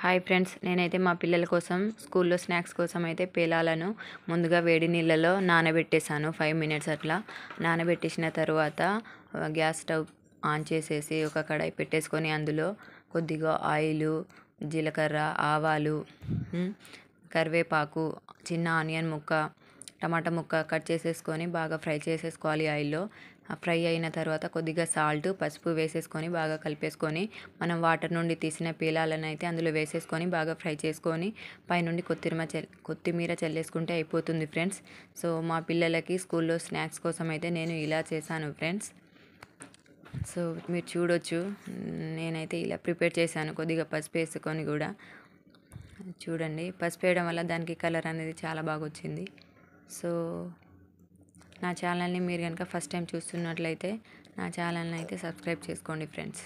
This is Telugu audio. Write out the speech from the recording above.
హాయ్ ఫ్రెండ్స్, నేనైతే మా పిల్లల కోసం స్కూల్లో స్నాక్స్ కోసం అయితే పేలాలను ముందుగా వేడి నీళ్ళలో నానబెట్టేశాను 5 మినిట్స్ అట్లా. నానబెట్టేసిన తర్వాత గ్యాస్ స్టవ్ ఆన్ చేసేసి ఒక కడాయి పెట్టేసుకొని అందులో కొద్దిగా ఆయిలు, జీలకర్ర, ఆవాలు, కరివేపాకు, చిన్న ఆనియన్ ముక్క, టమాటా ముక్క కట్ చేసేసుకొని బాగా ఫ్రై చేసేసుకోవాలి ఆయిల్లో. ఫ్రై అయిన తర్వాత కొద్దిగా సాల్ట్, పసుపు వేసేసుకొని బాగా కలిపేసుకొని మనం వాటర్ నుండి తీసిన పేలాలను అయితే అందులో వేసేసుకొని బాగా ఫ్రై చేసుకొని పైనుండి కొత్తిమీర చల్లేసుకుంటే అయిపోతుంది ఫ్రెండ్స్. సో మా పిల్లలకి స్కూల్లో స్నాక్స్ కోసం అయితే నేను ఇలా చేశాను ఫ్రెండ్స్. సో మీరు చూడొచ్చు, నేనైతే ఇలా ప్రిపేర్ చేశాను. కొద్దిగా పసుపు వేసుకొని కూడా చూడండి, పసుపు వేయడం వల్ల దానికి కలర్ అనేది చాలా బాగా వచ్చింది. సో నా ఛానల్ని మీరు కనుక ఫస్ట్ టైం చూస్తున్నట్లయితే నా ఛానల్ని అయితే సబ్స్క్రైబ్ చేసుకోండి ఫ్రెండ్స్.